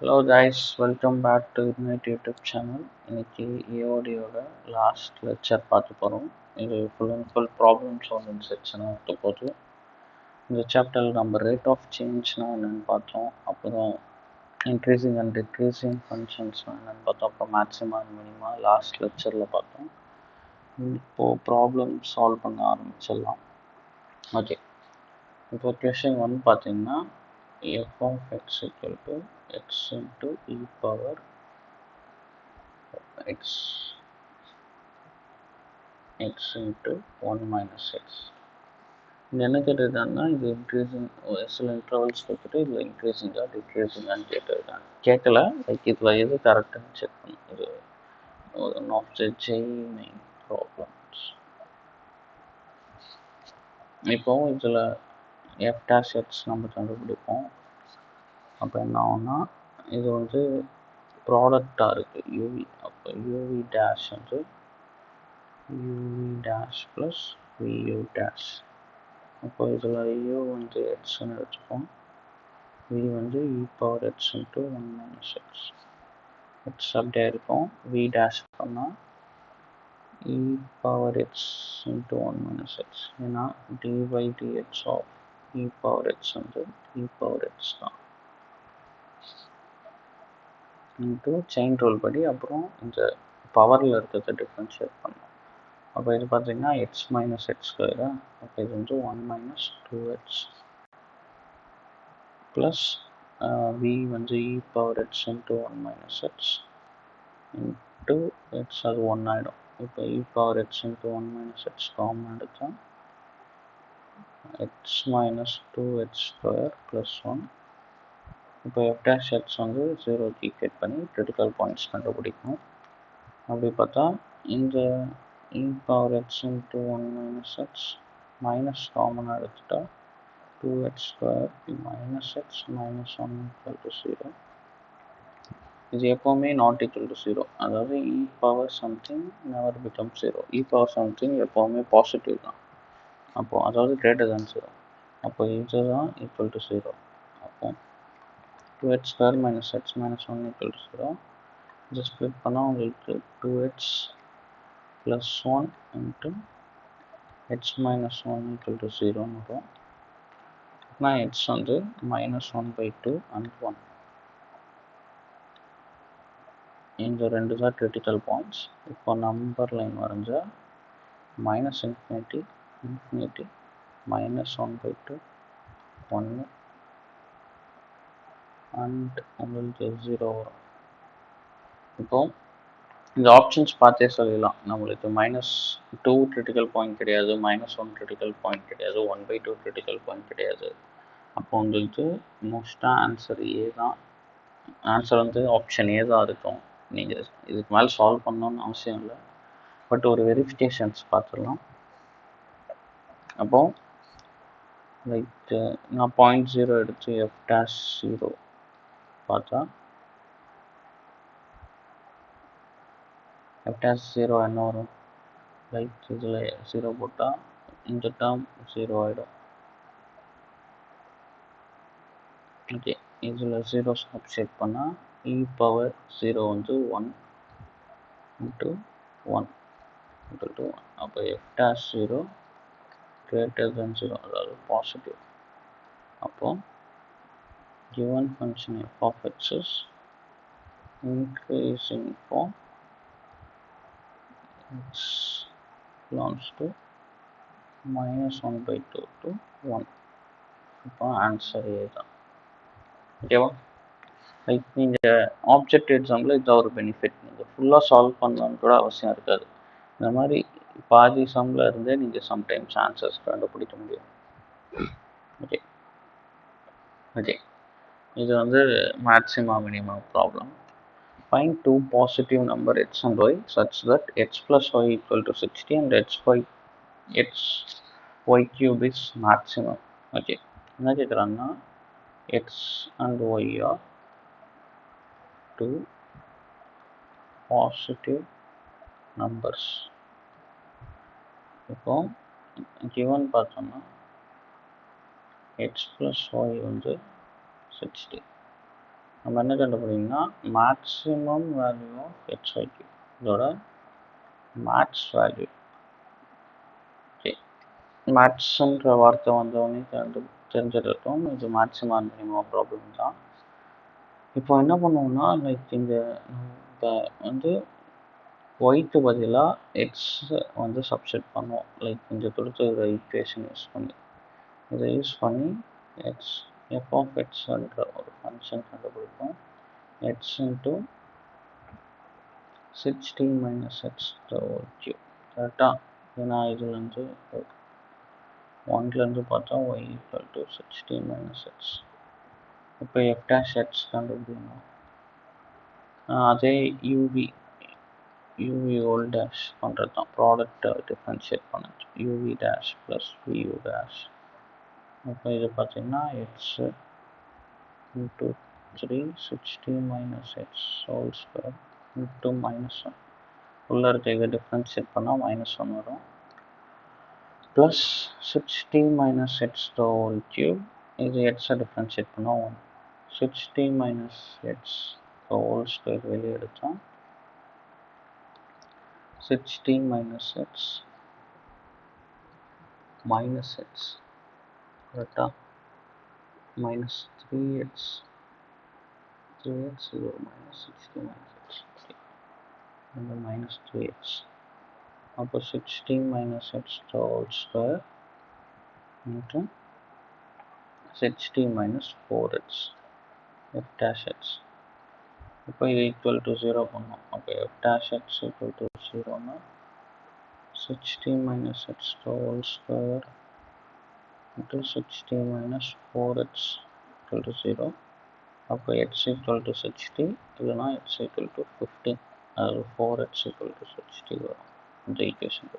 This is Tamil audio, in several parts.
Hello guys, welcome back to Ignite YouTube channel. இன்னைக்கு EODயோட லாஸ்ட் லெக்சர் பார்த்து போகிறோம். இது full and full problem solving செக்ஷனாக இருக்க போது. இந்த சாப்டரில் நம்ம ரேட் ஆஃப் சேஞ்ச்னால் என்னென்னு பார்த்தோம். அப்புறம் இன்க்ரீசிங் அண்ட் டிக்ரீசிங் ஃபங்க்ஷன்ஸ்னால் என்னென்னு பார்த்தோம். அப்புறம் மேக்ஸிமா மினிமா லாஸ்ட் லெக்சரில் பார்த்தோம். இப்போது ப்ராப்ளம் சால்வ் பண்ண ஆரம்பிச்சிடலாம். ஓகே, இப்போ கொஷின் 1 பார்த்தீங்கன்னா f of x equal to x into e power x into 1 minus x. இது என்ன கேட்டிருக்காங்கன்னா, இது இன்க்ரீசிங் சில இன்டர்வல்ஸ் கொடுத்துட்டு இதில் இன்க்ரீசிங்காக டிக்ரீசிங்கான்னு கேட்டிருக்காங்க. கேட்கல, லைக் இதில் எது கரெக்டானு செக் பண்ணும். இது one of the main problems. இப்போ இதில் எஃப் டேஷ் எக்ஸ் நம்ம கண்டுபிடிப்போம். அப்போ என்ன ஆகும்னா, இது வந்து ப்ராடக்டாக இருக்குது யூவி. அப்போ யூவி டேஷ் வந்து uv dash plus vu dash. அப்போ இதில் யூ வந்து எக்ஸ்ன்னு எடுத்துப்போம், வி வந்து e power x into 1 minus x. X அப்படியே இருக்கும். வி டேஷ் பண்ணால் e power x into 1 minus x. ஏன்னா d by dx of e power x வந்து இ பவர் எக்ஸ் தான். இன்ட்டு செயின் ரூல் படி அப்புறம் இந்த பவரில் இருக்கிறத டிஃப்ரென்ஷியேட் பண்ணோம். அப்போ இது பார்த்தீங்கன்னா எக்ஸ் மைனஸ் எக்ஸ் ஸ்கொயரா. அப்போ இது வந்து 1 மைனஸ் 2x ப்ளஸ் வி வந்து e power x into 1 minus x into x, அது 1 ஆகிடும். இப்போ e power x into 1 minus x common எடுத்தால் x minus 2x square plus 1. இப்போ எஃப் டேஷ் எக்ஸ் வந்து 0க்கு ஈக்குவேட் பண்ணி கிரிட்டிக்கல் பாயிண்ட்ஸ் கண்டுபிடிக்கணும். அப்படி பார்த்தா இந்த e power x into 1 minus x minus காமனாக எடுத்துட்டா 2x square minus x minus 1 equal to 0. இது எப்போவுமே நாட் ஈக்குவல் டு 0. அதாவது e power something never become 0. E power something எப்போவுமே பாசிட்டிவ் தான். அப்போது அதாவது கிரேட்டர் தேன் 0. அப்போ இதுதான் ஈக்குவல் டு 0. அப்போ 2x square minus x minus 1 equal to 0. இதை ஸ்ப்ளிட் பண்ணால் உங்களுக்கு 2x plus 1 into x minus 1 equal to 0ன்னு வரும். நான் எக்ஸ் வந்து மைனஸ் 1/2 அண்ட் 1. இந்த ரெண்டு தான் கிரிட்டிக்கல் பாயிண்ட்ஸ். இப்போ நம்பர் லைன் வரைஞ்சால் minus infinity infinity minus 1/2 1 and உங்களுக்கு 0 வரும். இப்போ இந்த ஆப்ஷன்ஸ் பார்த்தே சொல்லிடலாம். நம்மளுக்கு -2 கிரிட்டிக்கல் பாயிண்ட் கிடையாது, -1 கிரிட்டிக்கல் பாயிண்ட் கிடையாது, 1/2 கிரிட்டிக்கல் பாயிண்ட் கிடையாது. அப்போ உங்களுக்கு மோஸ்ட்டாக ஆன்சர் ஏ தான். ஆன்சர் வந்து ஆப்ஷன் ஏ தான் இருக்கும். நீங்கள் இதுக்கு மேலே சால்வ் பண்ணணும்னு அவசியம் இல்லை, பட் ஒரு வெரிஃபிகேஷன்ஸ் பார்த்துடலாம். அப்போது லைக் நான் 0.0 எடுத்து எஃப் டேஷ் 0 பார்த்தா எஃப் டேஷ் 0 என்ன வரும்? லைக் இதில் 0 போட்டால் இந்த டேர்ம் 0 ஆகிடும். ஓகே, இதில் 0 சப்ஸ்டிட்யூட் பண்ணால் இ பவர் 0 வந்து 1 இன்ட்டு 1 equal to 1. அப்போ f dash 0 greater than 0, அதாவது பாசிட்டிவ். அப்போ given function f of x is increasing from x belongs to -1/2 to 1. இப்போ ஆன்சர் ஏ தான். ஓகேவா? லைக் நீங்கள் ஆப்ஜெக்ட் எக்ஸாம்பிள் இதான் ஒரு பெனிஃபிட். நீங்கள் ஃபுல்லாக சால்வ் பண்ணலான்னு கூட அவசியம் இருக்காது. இந்த மாதிரி பாதி சம்மில் இருந்தே நீங்கள் சம்டைம்ஸ் ஆன்சர்ஸ் கண்டுபிடிக்க முடியும். ஓகே ஓகே, இது வந்து maxima minima problem. Find two positive number x and y such that x plus y equal to 60 and y cube is maximum. Okay, என்ன கேட்குறாங்கன்னா x and y are two positive numbers. இப்போ given பார்த்தோம்னா x plus y வந்து 60, நம்ம என்ன கண்டுபிடிக்கணும்னா மேக்ஸிமம் வேல்யூ ஆஃப் ஹெச்ஐக்கு இதோட மேக்ஸ் வேல்யூ. ஓகே, மேக்ஸ்ன்ற வார்த்தை வந்தவொடனே தெரிஞ்சிருக்கும் இது மேக்ஸிமம் அண்ட் மினிமம் ப்ராப்ளம் தான். இப்போ என்ன பண்ணுவோம்னா லைக் இந்த வந்து ஒய்க்கு பதிலாக எக்ஸ் வந்து சப்ஸ்டிட் பண்ணுவோம். லைக் இந்த கொடுத்த ஈக்குவேஷன் யூஸ் பண்ணி இதை யூஸ் பண்ணி எக்ஸ் எஃப் ஆஃப் எக்ஸ்ன்ற ஒரு ஃபங்க்ஷன் கண்டுபிடிப்போம். X into 16 minus X whole cube. கரெக்டாக? ஏன்னா இதுலேருந்து 1லேருந்து பார்த்தா Y equal to 16 minus X. இப்போ எஃப் டேஷ் எக்ஸ் கண்டுபிடிக்கணும். அதே யூவி ஹோல் டேஷ் பண்ணுறது தான், ப்ராடக்ட்டை டிஃப்ரென்ஷியேட் பண்ணது. UV dash plus vu dash. இப்போ இது பார்த்தீங்கன்னா X into 3 16 minus X whole square into -1. உள்ளே இருக்க இதை டிஃப்ரென்ஷியேட் பண்ணால் -1 வரும். Plus 16 minus X whole cube. இது எக்ஸை டிஃப்ரென்ஷியேட் பண்ணால் 1. 16 மைனஸ் எக்ஸ் ஹோல் ஸ்கொயர் வெளியே எடுத்தோம். 16 minus x minus x, correct? Minus 3x is minus 16 minus x, and then minus 3x. Upper 16 minus x whole square into 16 minus 4x f dash x. இப்போ இது ஈக்குவல் டு 0 பண்ணோம். அப்போ f dash x equal to 0னா 16 minus x whole square into 16 minus 4x equal to 0. அப்போ x equal to 60 இல்லைனா x equal to 15. அதாவது 4x equal to 60 வரும் இந்த ஈக்குவேஷன்.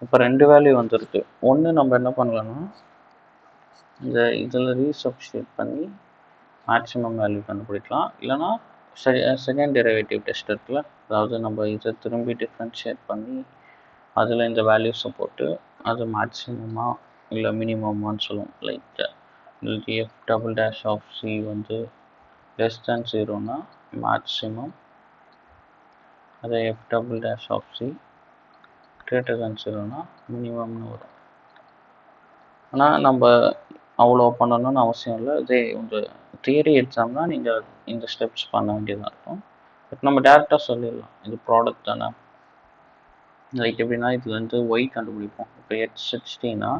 இப்போ ரெண்டு வேல்யூ வந்துருக்கு. ஒன்று நம்ம என்ன பண்ணலாம்னா இந்த இதில் ரீசப்ஸ்டியூட் பண்ணி மேக்ஸிமம் வேல்யூ கண்டுபிடிக்கலாம். இல்லைனா செகண்ட் டெரிவேட்டிவ் டெஸ்ட் இருக்குல்ல, அதாவது நம்ம இதை திரும்பி டிஃப்ரென்ஷியேட் பண்ணி அதில் இந்த வேல்யூஸை போட்டு அது மேக்ஸிமமாக இல்லை மினிமமான்னு சொல்லுவோம். Like f double dash of c வந்து லெஸ் தேன் 0னா மேக்ஸிமம், அதே f double dash of c greater than 0னா மினிமம்னு வரும். ஆனால் நம்ம அவ்வளோ பண்ணணும்னு அவசியம் இல்லை. இதே உங்கள் தியரி எக்ஸாம்னால் நீங்கள் இந்த ஸ்டெப்ஸ் பண்ண வேண்டியதாக இருக்கும். பட் நம்ம டேரெக்டாக சொல்லிடலாம், இது ப்ராடக்ட் தானே. லைக் எப்படின்னா இதில் வந்து ஒய் கண்டுபிடிப்போம். இப்போ எக்ஸ் 16னா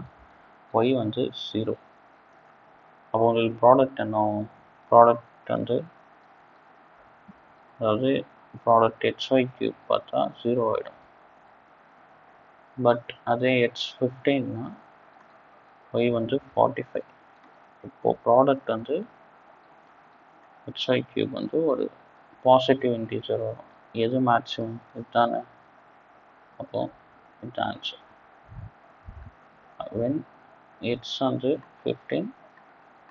ஒய் வந்து 0. அப்போ உங்களுக்கு ப்ராடக்ட் என்ன ஆகும்? ப்ராடக்ட் வந்து அதாவது ப்ராடக்ட் xy கியூப் பார்த்தா 0 ஆகிடும். பட் அதே எக்ஸ் 15னா ஒய் வந்து 45. இப்போது ப்ராடக்ட் வந்து xy கியூப் வந்து ஒரு பாசிட்டிவ் இன்டீஜர் வரும். எது மேக்ஸிமம்? இதுதானே. அப்போ இது ஆன்சர். வென் எக்ஸ் வந்து 15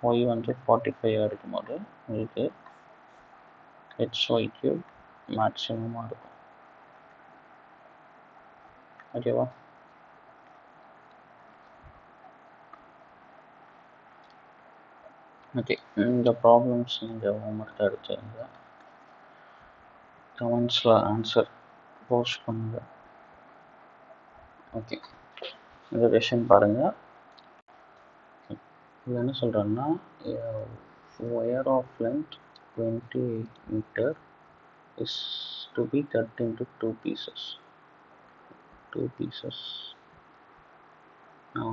ஒய் வந்து 45 இருக்கும்போது உங்களுக்கு xy கியூப் மேக்ஸிமமாக இருக்கும். ஓகேவா? ஓகே, இந்த ப்ராப்ளம்ஸ் நீங்கள் ஹோம்ஒர்க் எடுத்துருங்க, கமெண்ட்ஸில் ஆன்சர் போஸ்ட் பண்ணுங்கள். ஓகே, இந்த கொஷின் பாருங்கள். இது என்ன சொல்கிறேன்னா, wire of length 28 metre is to be cut into two pieces. Now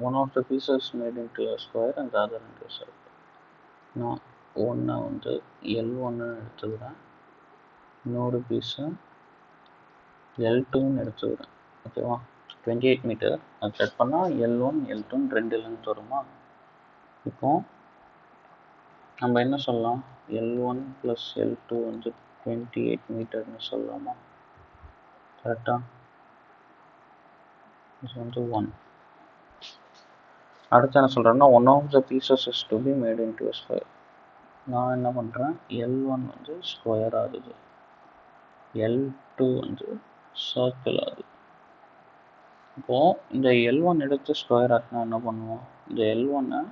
one of the pieces made into a square and the other into a circle. நான் ஒன்றை வந்து L1 எடுத்துக்கிறேன், இன்னொரு பீஸை L2ன்னு எடுத்துக்கிறேன். ஓகேவா? 28 மீட்டர் அது கட் பண்ணால் L1 L2 ரெண்டு லென்த் வருமா? இப்போ நம்ம என்ன சொல்லலாம்? L1 ப்ளஸ் L2 வந்து 28 மீட்டர்னு சொல்லலாமா? கரெக்டாக? இது வந்து 1. அடுத்து என்ன சொல்கிறேன்னா, one of the pieces is to be made into square. நான் என்ன பண்ணுறேன், L1 வந்து ஸ்கொயர் ஆகுது, L2 வந்து சர்க்கிள் ஆகுது. இப்போது இந்த L1 எடுத்து ஸ்கொயர் ஆக்குனா என்ன பண்ணுவோம்? இந்த L1-ஐ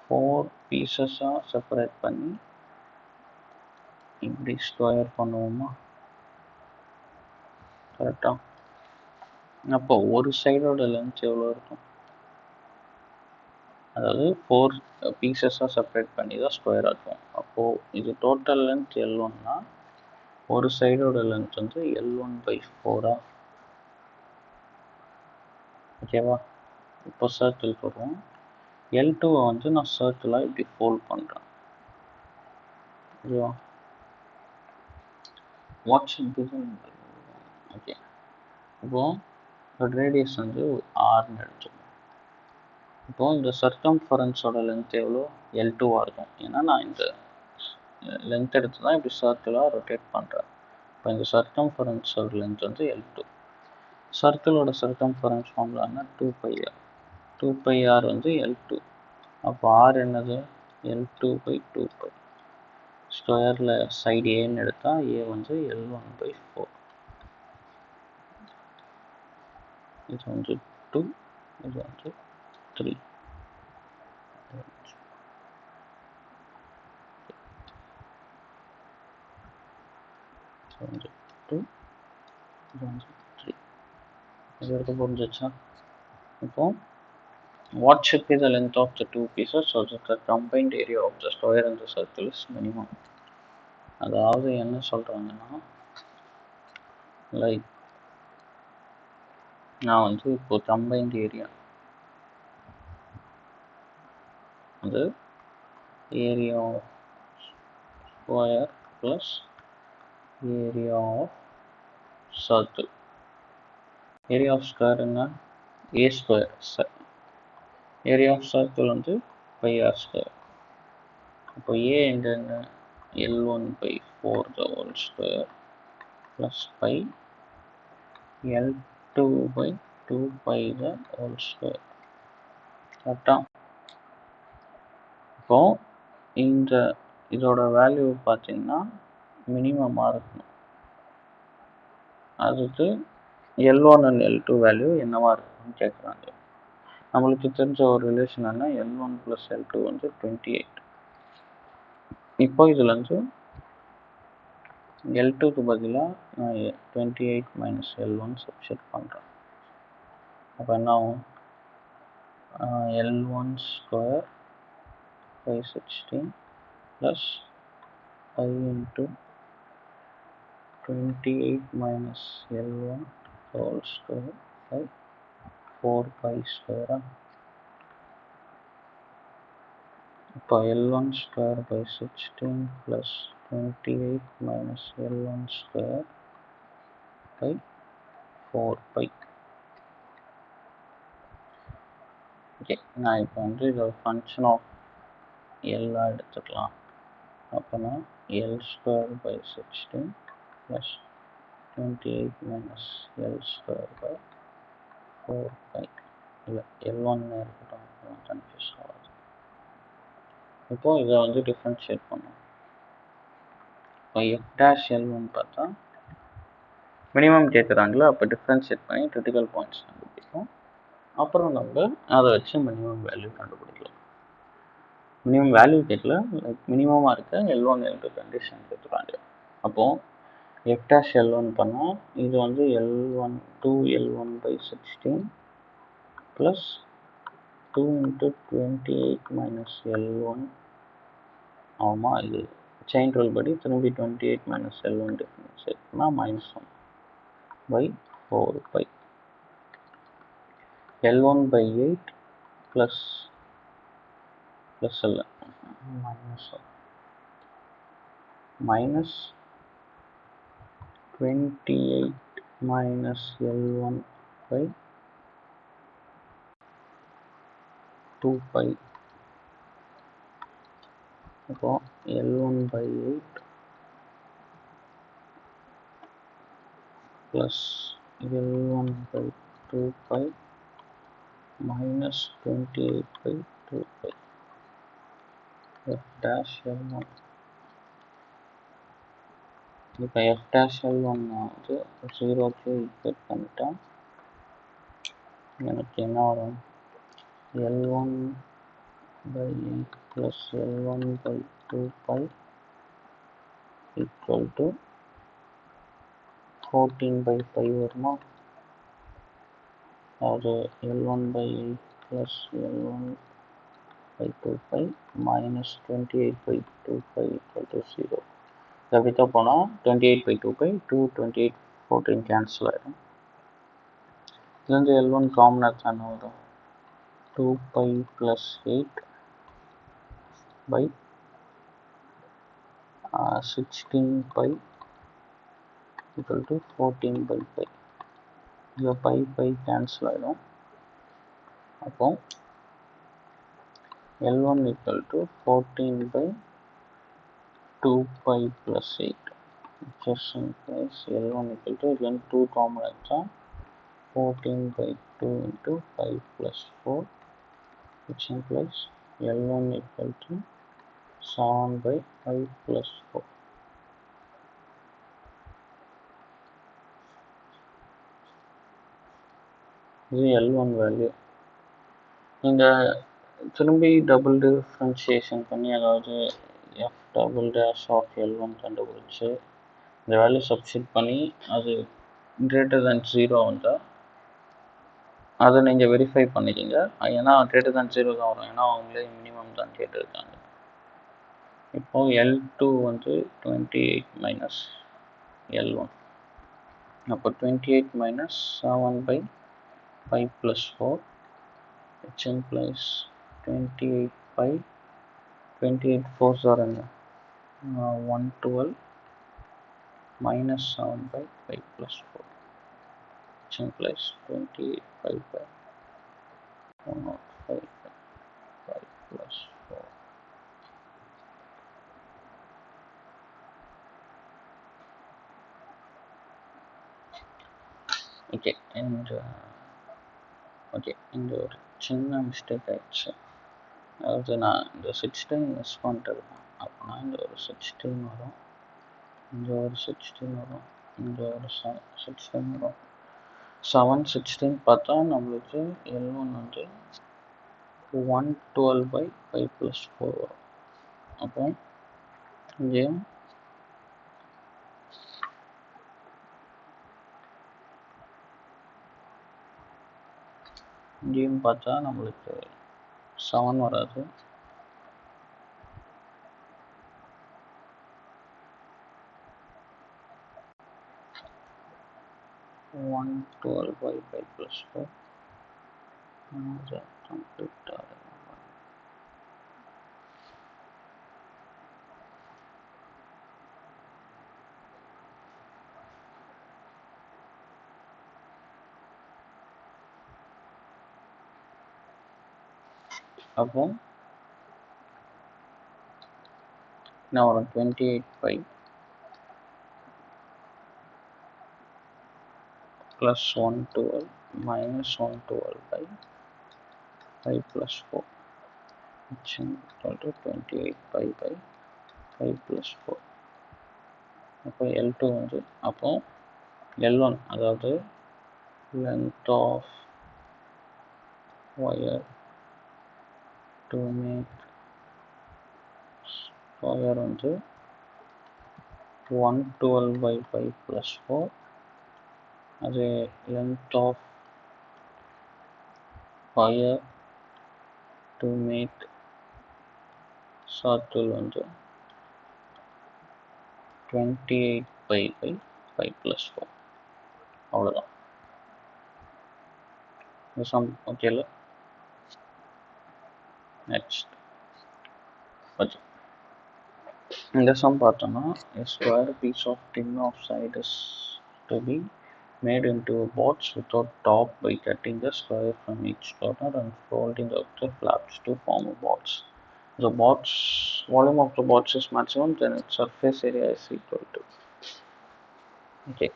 4 பீசஸாக செப்பரேட் பண்ணி இப்படி ஸ்கொயர் பண்ணுவோமா? கரெக்டாக? அப்போ ஒரு சைடோட லென்த் எவ்வளோ இருக்கும்? அதாவது 4 பீசஸாக செப்பரேட் பண்ணி தான் ஸ்கொயர் ஆகும். அப்போது இது டோட்டல் லென்த் L1னா ஒரு சைடோட லென்த் வந்து L1/4. ஓகேவா? இப்போ சர்க்கிள் போடுவோம். L2வை வந்து நான் சர்க்கிளாக இப்படி ஃபோல்ட் பண்ணுறேன். ஓகேவா? Watch okay. இப்போது ரேடியஸ் வந்து ஆர்னு எடுத்துக்கணும். இப்போது இந்த சர்க்கம்ஃபரன்ஸோட லென்த் எவ்வளோ? L2வாக இருக்கும். ஏன்னா நான் இந்த லென்த் எடுத்து தான் இப்படி சர்க்கிளாக ரொட்டேட் பண்ணுறேன். இப்போ இந்த சர்க்கம்ஃபரன்ஸோட லென்த் வந்து L2. சர்க்கிளோட circumference ஃபார்முலான்னா 2πr. 2πr வந்து L2. அப்போ ஆர் என்னது? L2/2π. ஸ்கொயரில் சைடு ஏன்னு எடுத்தால் ஏ வந்து L1/4. இது வந்து 2, இது வந்து 3. இது வந்து 2, இது வந்து 3. இது வரைக்கும் புரிஞ்சிச்சா? இப்போ what should be the length of the two pieces so that the combined area of the square and the circle is minimum? அதாவது என்ன சொல்கிறாங்கன்னா, லைக் நான் வந்து இப்போ கம்பைன்ட் ஏரியா வந்து area of square plus area of circle. Area of square என்ன? A square. Area of circle வந்து πr ஸ்கொயர். அப்போ ஏ என்ன? L1/4 the whole square plus pi L2/2π the whole square. கரெக்டா? இப்போ இதோட வேல்யூ பார்த்தீங்கன்னா மினிமமாக இருக்கணும். அதுக்கு L1 and L2 வேல்யூ என்னவா இருக்குன்னு கேட்குறாங்க. நம்மளுக்கு தெரிஞ்ச ஒரு ரிலேஷன் என்ன? L1 + L2 வந்து 28. இப்போ இதில் வந்து L2க்கு பதிலாக நான் 28 - L1 சப்ஸ்டிட் பண்ணுறேன். அப்போ என்ன ஆகும்? L1² by 16 plus pi into 28 - L1 whole square by 4π square. இப்போ L1² by 16 plus 28 - L1² by 4π. Okay, நான் இப்போ வந்து இதை ஃபங்க்ஷன் ஆஃப் எல்லாம் எடுத்துக்கலாம். அப்போனா L² by 16 plus 28 - L² by 4π. இல்லை, L1 இருக்கட்டும், கன்ஃபியூஸ் ஆகாது. இப்போ இதை வந்து டிஃப்ரென்ஷியேட் பண்ணும். இப்போ F'(L1) பார்த்தா மினிமம் கேட்குறாங்களா, அப்போ டிஃப்ரென்ஷியேட் பண்ணி கிரிட்டிக்கல் பாயிண்ட்ஸ் கண்டுபிடிக்கும். அப்புறம் நம்ம அதை வச்சு மினிமம் வேல்யூ கண்டுபிடிக்கலாம். மினிமம் வேல்யூ கேட்கல, லைக் மினிமமாக இருக்க L1 L2 கண்டிஷன் கேட்குறாங்க. அப்போது F'(L1) பண்ணால் இது வந்து L1/16 ப்ளஸ் 2 × 28 - L1 ஆகுமா? இது செயின் ரூல் படி திரும்பி 28 - L1 டிஃபரன்ஷியேட் பண்ணால் -1/4π. L1/8 ப்ளஸ் இல்லை மைனஸ் 28 - L1/2π. அப்போ L1/8 plus L1/2π minus 28/2π. F'(L1). இப்போ F'(L1) வந்து 0க்கு ஈக்குவேட் பண்ணிட்டா எனக்கு என்ன வரும்? L1 by 8 plus L1 by 2 pi equal to 14 by 5 வருமா? அது L1 by 8 plus L1 by 2 pi minus 28 by 2 pi equal to 0. அப்படி தான் போனால் 28 by 2 pi 2 28 14 கேன்சல் ஆகிடும். இதுலேருந்து L1 காமன் எடுத்தால் வரும் 2 pi plus 8 by 16 pi equal to 14 by 5. இந்த pi கேன்சல் ஆகிடும். அப்போ L1 equal to 14 by 2 pi plus 8, which is implies L1 equal to, then 2 common எடுத்தா 14 by 2 into 5 plus 4, which implies L1 equal to 7 by 5 plus 4. இது L1 வேல்யூ. நீங்கள் திரும்பி டபுள் டிஃப்ரென்ஷியேஷன் பண்ணி, அதாவது f double dash of L1 கண்டுபிடிச்சு இந்த வேல்யூ சப்ஸ்டிட் பண்ணி அது greater than 0 வந்தால் அதை நீங்கள் வெரிஃபை பண்ணிக்கிங்க. ஏன்னா greater than 0 தான் வரும், ஏன்னா அவங்களே மினிமம் தான் கேட்டிருக்காங்க. இப்போது L2 வந்து 28 மைனஸ் L1, அப்போ 28 minus 7 by 5 plus 4, which implies 28 by 28 4s are 112 minus 7 by 5 plus 4, which implies 28 by 105 by 5 plus 4. Okay, and இந்த ஒரு சின்ன மிஸ்டேக் ஆயிடுச்சு. அதாவது நான் இந்த 16 மிஸ் பண்ணிட்டது. அப்போனா இந்த ஒரு 16 வரும், இந்த ஒரு 16 வரும், இந்த ஒரு 16 வரும். 7 16 பார்த்தா நம்மளுக்கு L1 வந்து 112 by 5 plus 4 வரும். அப்போ இங்கேயும் பார்த்தா நம்மளுக்கு 7 வராது, one 12 by 5 plus 4 complete. அப்போ நான் ஒரு 28 pi plus 112 minus 112 by 5 plus 4, which is equal to 28 pi by 5 plus 4. அப்போ L2 வந்து, அப்போ L1 அதாவது length of wire to make wire வந்து 112 by 5 plus 4, அது length of wire to make circle வந்து 28 pi by 5 plus 4. அவ்வளோதான் இந்த சம். ஓகேல, நெக்ஸ்ட் ஓகே, இந்த சம் பார்த்தோம்னா a square piece of tin oxide is to be made into a box without top by cutting the square from each corner and folding up the flaps to form a box. The box volume of the box is maximum, then its surface area is equal to. Okay,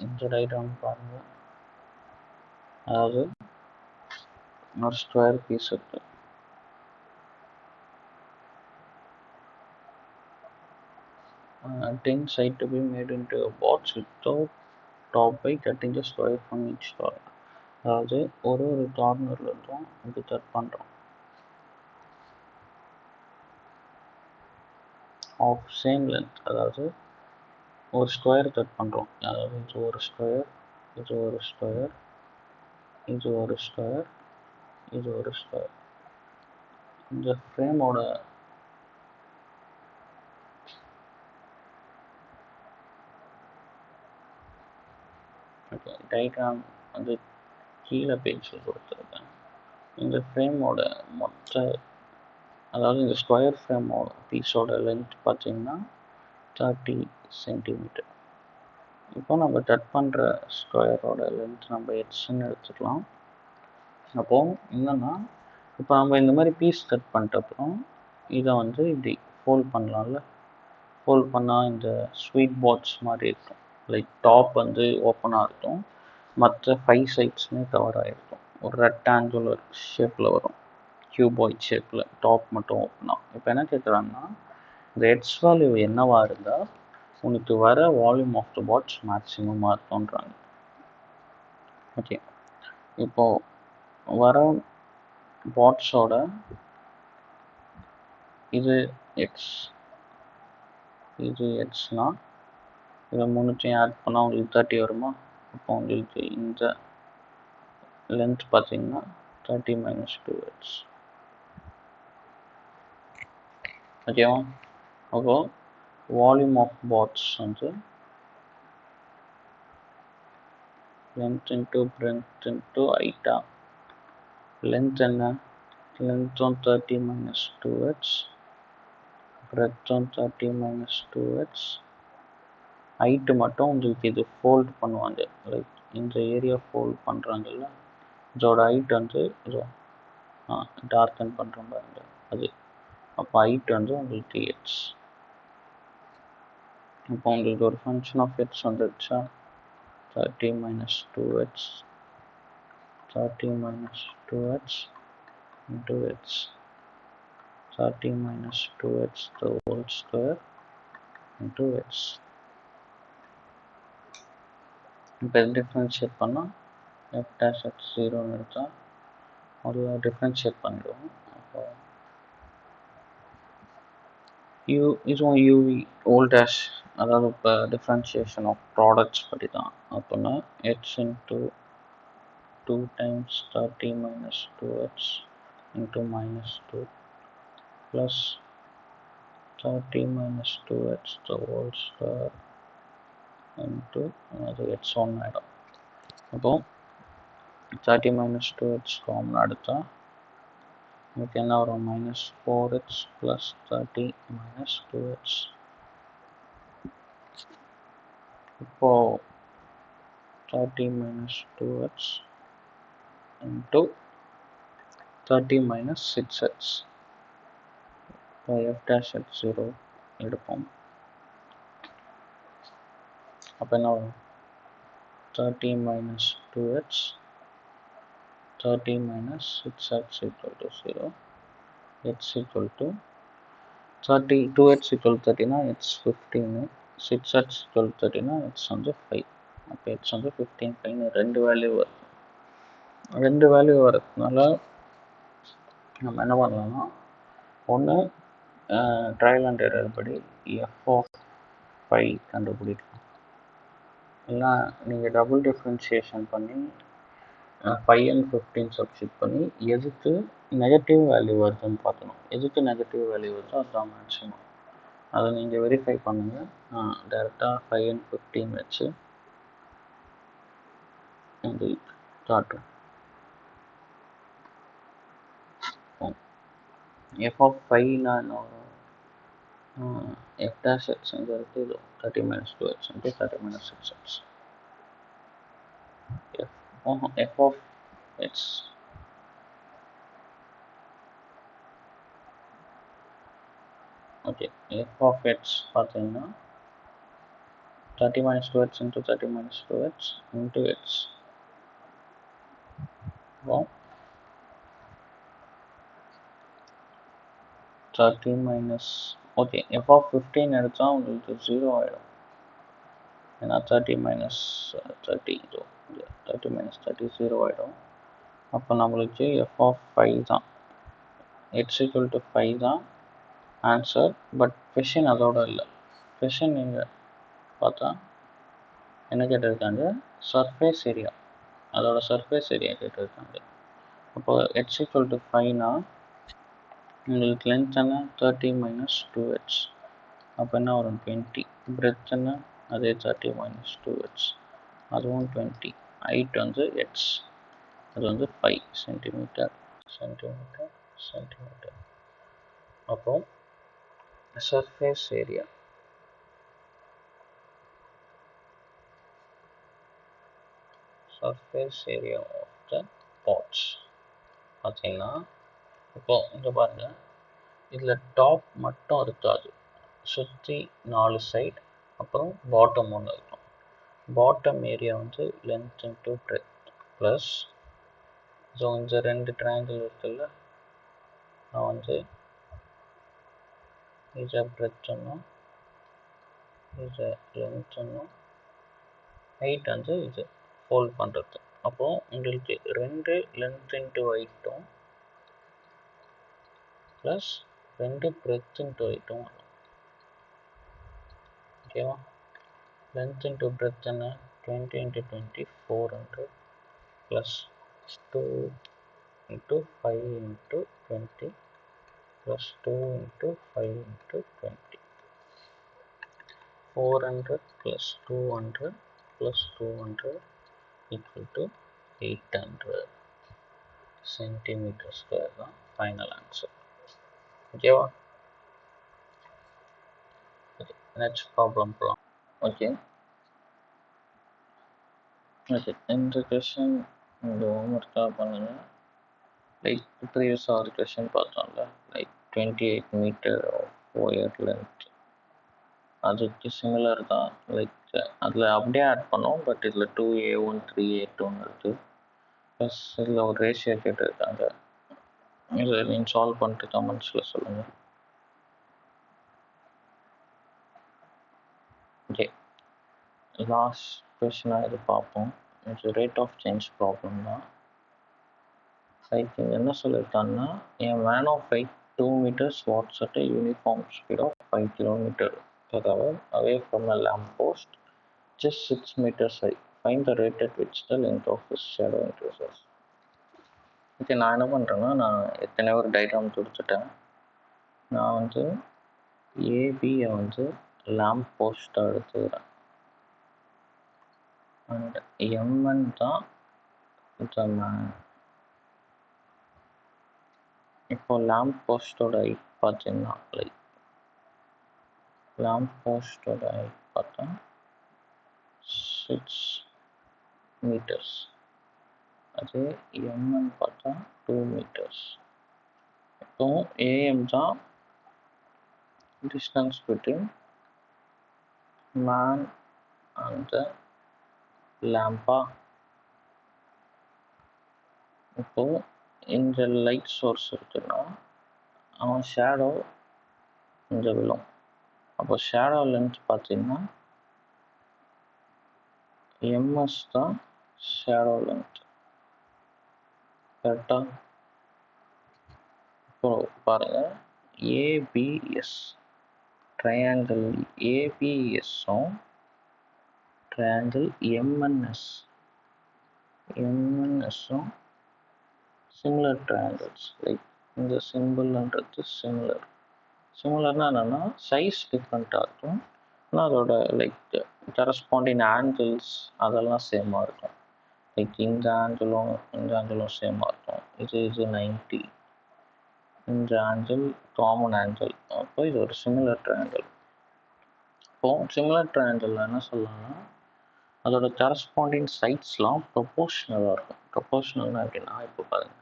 இந்த diagram பாருங்க. அதாவது ஒரு ஸ்கொயர் பீஸ் இருக்கு, tin side to be made into a box without top by cutting the square from each corner. அதாவது ஒரு கார்னர்ல இருந்தும் இப்படி கட் பண்ணுறோம். ஆஃப் சேம் லென்த், அதாவது ஒரு ஸ்கொயர் கட் பண்ணுறோம், அதாவது இது ஒரு ஸ்கொயர், இது ஒரு ஸ்கொயர், இது ஒரு ஸ்கொயர், இது ஒரு ஸ்கொயர். இந்த ஃப்ரேமோட டயக்ராம் வந்து கீழே பேஜில் கொடுத்துருக்கேன். இந்த ஃப்ரேமோட மொத்த, அதாவது இந்த ஸ்கொயர் ஃப்ரேமோட பீஸோட லென்த் பார்த்தீங்கன்னா 30 சென்டிமீட்டர். இப்போ நம்ம கட் பண்ணுற ஸ்கொயரோட லென்த் நம்ம ஹெச்ன்னு எடுத்துக்கலாம். அப்போது என்னென்னா, இப்போ நம்ம இந்த மாதிரி பீஸ் கட் பண்ணிட்டப்புறம் இதை வந்து இப்படி ஃபோல்ட் பண்ணலாம்ல. ஃபோல்ட் பண்ணால் இந்த ஸ்வீட் பாட்ஸ் மாதிரி இருக்கும். லைக் டாப் வந்து ஓப்பனாக இருக்கும், மற்ற 5 சைட்ஸுமே கவர் ஆகிருக்கும். ஒரு ரெக்டாங்குலர் ஷேப்பில் வரும், கியூபாய்ட் ஷேப்பில், டாப் மட்டும் ஓப்பன் ஆகும். இப்போ என்ன கேட்குறாங்கன்னா, இந்த ஹெச் வேல்யூ என்னவாக இருந்தால் உனக்கு வர வால்யூம் ஆஃப் த பாட்ஸ் மேக்ஸிமமாக இருக்கும்ன்றாங்க. ஓகே, இப்போது வர பாட்ஸோட இது எக்ஸ், இது எக்ஸ்னா இதை மூணுத்தையும் ஆட் பண்ணால் உங்களுக்கு 30 வருமா? அப்போ உங்களுக்கு இந்த லென்த் பார்த்தீங்கன்னா 30 மைனஸ் 2x. ஓகேவா? அப்போ வால்யூம் ஆஃப் பாட்ஸ் வந்து லென்த் இன்ட்டு பிரென்த் இன்ட்டு ஹைட்டா. லென்த் என்ன? லென்த்தும் 30 minus 2x, பிரெத்தும் 30 minus 2x. Height மட்டும் உங்களுக்கு இது ஃபோல்ட் பண்ணுவாங்க, லைக் இந்த ஏரியா ஃபோல்ட் பண்ணுறாங்கல்ல, இதோட ஹைட் வந்து இதோ டார்க்கன் பண்ணுறோம் பாருங்க அது. அப்போ ஹைட் வந்து உங்களுக்கு எக்ஸ். இப்போ உங்களுக்கு ஒரு ஃபங்க்ஷன் ஆஃப் எக்ஸ் வந்துடுச்சா? 30 minus 2x, 30 minus 2x into x, 30 minus 2x the whole square into x. இப்போ டிஃப்ரென்ஷியேட் பண்ணால் f dash x 0ன்னு எடுத்தால் அதில் டிஃப்ரென்ஷியேட் பண்ணிடுவோம். அப்போ இதுவும் யூவி ஓல் டேஷ், அதாவது இப்போ டிஃப்ரென்ஷியேஷன் ஆஃப் ப்ராடக்ட்ஸ் பற்றி தான். அப்படின்னா x into 2 times 30 minus 2x into minus 2 plus 30 minus 2x the whole square into அது x1 ஆகிடும். அப்போ 30 minus 2x காமன் எடுத்தால் நமக்கு என்ன வரும்? Minus 4x plus 30 minus 2x. இப்போது 30 minus 2x into 30 minus 6x. இப்போ f dash x 0 எடுப்போம். அப்போ என்ன வரும்? 30 minus 2x, 30 minus 6x equal to 0, x equal to 30, 2x equal to 30 னா x 15, 6x equal to 30 னா x வந்து 5. அப்போ x வந்து 15, 5 ரெண்டு வேல்யூ வரும். ரெண்டு வேல்யூ வரதுனால நம்ம என்ன பண்ணலாம்னா, ஒன்று ட்ரையல் அண்ட் எரர் படி எஃப் ஆஃப் 5 கண்டுபிடிக்கலாம், இல்லை நீங்கள் டபுள் டிஃப்ரென்ஷியேஷன் பண்ணி 5 and 15 சப்ஸ்டிட் பண்ணி எதுக்கு நெகட்டிவ் வேல்யூ வருதுன்னு பார்க்கணும். எதுக்கு நெகட்டிவ் வேல்யூ வருதோ அதுதான் மேக்ஸிமம். அதை நீங்கள் வெரிஃபை பண்ணுங்கள். டேரெக்டாக 5 and 15 வச்சு உங்களுக்கு காட்டுறேன். எஃப் ஆஃப் 5னா என்ன வரும்? f dash x ங்கிறது இது 30 minus 2x into 30 minus 6x. f of x okay, f of x பார்த்தீங்கன்னா 30 minus 2x into 30 minus 2x into x. இப்போ 30 minus ஓகே, f of 15 எடுத்தால் உங்களுக்கு 0 ஆகிடும். ஏன்னா 30 minus 30 30 minus 30 0 ஆகிடும். அப்போ நம்மளுக்கு f of 5 தான், x equal to 5 தான் ஆன்சர். பட் கொஷின் அதோட இல்லை. கொஷின் நீங்கள் பார்த்தா என்ன கேட்டிருக்காங்க, சர்ஃபேஸ் ஏரியா, அதோட சர்ஃபேஸ் ஏரியா கேட்டிருக்காங்க. அப்போ h equal to 5னா உங்களுக்கு லென்த் என்ன 30 minus 2h, அப்போ என்ன வரும் 20. பிரெத் என்ன அதே 30 minus 2h, அதுவும் 20. ஹைட் வந்து h, அது வந்து 5 சென்டிமீட்டர். அப்போ surface area of the pots பார்த்தீங்கன்னா, இப்போ இங்கே பாருங்க, இதில் டாப் மட்டும் இருக்காது, சுற்றி 4 சைடு அப்புறம் பாட்டம் ஒன்று இருக்கும். பாட்டம் ஏரியா வந்து length into breadth plus, so இந்த 2 ட்ரையாங்கிள் இருக்குல்ல, நான் வந்து இதை பிரெத் சொன்னோம், இதை லென்த் சொன்னோம், ஹைட் வந்து இது ஃபோல்ட் பண்ணுறது. அப்போது உங்களுக்கு 2 லென்த் இன்ட்டு ஹைட்டும் ப்ளஸ் 2 பிரெத் இன்ட்டு ஹைட்டும் வரும். ஓகேவா? லென்த் இன்ட்டு பிரெத் என்ன 20 × 20 400 plus 2 × 5 × 20 plus 2 × 5 × 20, 400 plus 200 plus 200 equal to 800 centimetre square தான் ஃபைனல் ஆன்சர். ஓகேவா? நெக்ஸ்ட் ப்ராப்ளம் போகலாம். ஓகே, இந்த கொஷின் இந்த ஹோம்ஒர்க்காக பண்ணுங்க. லைக் ப்ரீவியஸாக ஒரு கொஷின் பார்த்தோம்ல, லைக் 28 மீட்டர் ஒயர் லென்த், அதுக்கு சிமிலர் தான். லைக் அதில் அப்படியே ஆட் பண்ணோம், பட் இதில் 2a1 3a2 இருக்குது. ப்ளஸ் இதில் ஒரு ரேஷியோ கேட்டிருக்காங்க. இதை நீங்கள் சால்வ் பண்ணிட்டு கமெண்ட்ஸில் சொல்லுங்கள். ஓகே, லாஸ்ட் கொஷினாக இது பார்ப்போம். இது ரேட் ஆஃப் சேஞ்ச் ப்ராப்ளம் தான். லைக் என்ன சொல்லியிருக்காங்கன்னா, a man of height 2 meters walks at a uniform speed of 5 km per hour away from a lamp post just 6 meters high. Find the rate at which the length of his shadow increases. Okay, நான் என்ன பண்ணுறேன்னா, நான் எத்தனையோ ஒரு டயக்ராம் கொடுத்துட்டேன். நான் வந்து ஏபியை வந்து லேம்ப் போஸ்ட்டாக எடுத்துக்கிறேன். அண்ட் எம்என் தான் த மேன். இப்போ லேம்ப் போஸ்ட்டோட ஹைட் பார்த்தீங்கன்னா, லைக் லேம்ப் போஸ்ட்டோட ஹைட் பார்த்தா 6 meters, அதே எம்என் பார்த்தா 2 meters. இப்போ ஏஎம் தான் distance between man and the lamp. இப்போ இந்த லைட் சோர்ஸ் இருக்குன்னா அவன் ஷேடோ இங்கே விழும். அப்போ ஷேடோ லென்த் பார்த்தீங்கன்னா எம்எஸ் தான் ஷேடோ லென்த். கரெக்டாக? இப்போ பாருங்கள், ஏபிஎஸ் ட்ரையாங்கிள் ஏபிஎஸ்ஸும் ட்ரையாங்கிள் எம்என்எஸ்ஸும் சிமிலர் ட்ரையாங்கிள்ஸ். லைக் இந்த சிம்பிள்ன்றது சிமிலர்னா என்னென்னா சைஸ் டிஃப்ரெண்ட்டாக இருக்கும், ஆனால் அதோட லைக் கரஸ்பாண்டிங் ஆங்கிள்ஸ் அதெல்லாம் சேமாக இருக்கும். லைக் இந்த ஆங்கிளும் சேமாக இருக்கும். இது 90, இந்த ஆங்கிள் காமன் ஆங்கிள். அப்போ இது ஒரு சிமிலர் ட்ரையாங்கிள். இப்போது சிமிலர் ட்ரையாங்கிளில் என்ன சொல்லலாம்னா, அதோட கரஸ்பாண்டிங் சைட்ஸ்லாம் ப்ரொபோஷ்னலாக இருக்கும். ப்ரொபோஷ்னல்னா எப்படின்னா, இப்போ பாருங்கள்,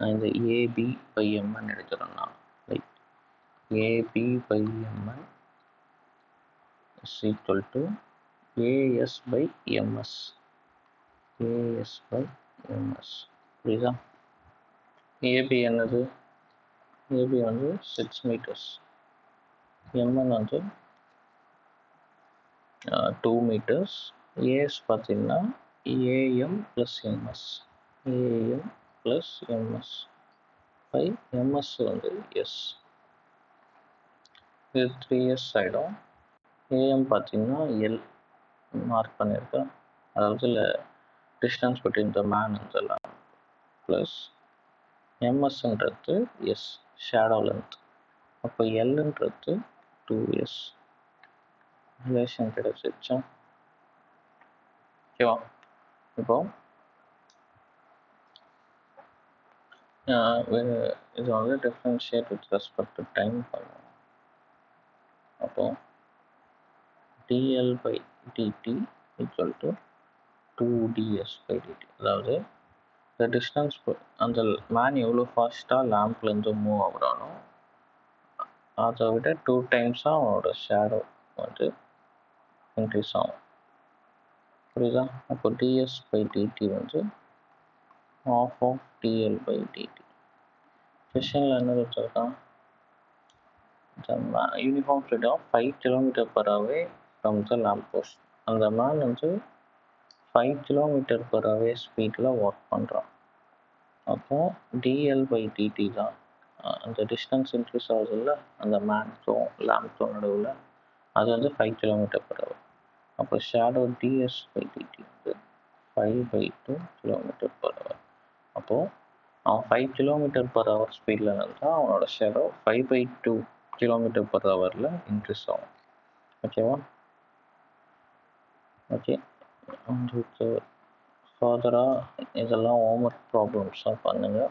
நான் இந்த ஏபி/எம்என் எடுக்கிறேன்னா, like ஏபி/எம்என் is equal to AS/MS. புரியுதா? ஏபி என்னது? ஏபி வந்து 6 meters, எம்என் வந்து 2 meters. ஏஎஸ் பார்த்தீங்கன்னா AM plus MS, AM plus MS by MS வந்து எஸ். இது 3s ஆகிடும். ஏஎம் பார்த்தீங்கன்னா எல் மார்க் பண்ணியிருக்கேன், அதாவது இல்லை distance between the man and the lamp, plus எம்எஸ்ன்றது எஸ் ஷேடோ லென்த். அப்போ எல்ன்றது 2s ரிலேஷன் கிடைச்சிருச்சா? ஓகேவா? இப்போ இது வந்து differentiate with respect to time பண்ணுவோம். அப்போ dl by dt equal to 2ds by dt. அதாவது இந்த டிஸ்டன்ஸ் அந்த மேன் எவ்வளோ ஃபாஸ்ட்டாக லேம்ப்லேருந்து மூவ் ஆகுறானோ அதை விட 2 டைம்ஸாக அவனோட ஷேடோ வந்து இன்க்ரீஸ் ஆகும். புரியுதா? அப்போ ds by dt வந்து half of dl by dt. கொஷனில் என்ன வச்சுருக்கான்? Uniform speed of 5 km/h from the lamp post. அந்த மேன் வந்து 5 km/h ஸ்பீடில் ஒர்க் பண்ணுறான். அப்போ dl by dt தான் அந்த டிஸ்டன்ஸ் இன்க்ரீஸ் ஆகுதுல்ல அந்த மேனுக்கும் லேம்ப்க்கும் நடுவில், அது வந்து 5 km/h. அப்போ ஷேடோ ds by dt வந்து 5/2 km/h. அப்போது அவன் 5 km/h ஸ்பீடில் இருந்தால் அவனோட ஷேடோ 5/2 km/h இன்க்ரீஸ் ஆகும். ஓகேவா? ஓகே, உங்களுக்கு ஃபர்தராக இதெல்லாம் ஹோம்ஒர்க் ப்ராப்ளம்ஸாக பண்ணுங்கள்.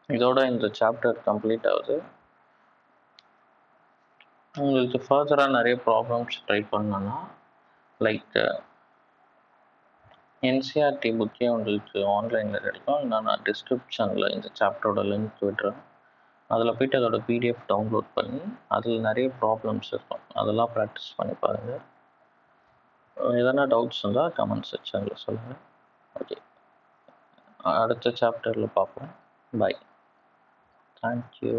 இதோட இந்த சாப்டர் கம்ப்ளீட் ஆகுது. உங்களுக்கு ஃபர்தராக நிறைய ப்ராப்ளம்ஸ் ட்ரை பண்ணணும்னா லைக் என்சிஆர்டி புக்கே உங்களுக்கு ஆன்லைனில் கிடைக்கும். நான் டிஸ்கிரிப்ஷனில் இந்த சாப்டரோட லிங்க் விடுறேன். அதில் போய்ட்டு அதோட பிடிஎஃப் டவுன்லோட் பண்ணி அதில் நிறைய ப்ராப்ளம்ஸ் இருக்கும், அதெல்லாம் ப்ராக்டிஸ் பண்ணி பாருங்கள். எதனா டவுட்ஸ் இருந்தால் கமெண்ட் செக்ஷனில் சொல்லுங்கள். ஓகே, அடுத்த சாப்டரில் பார்ப்போம். பை. தேங்க்யூ.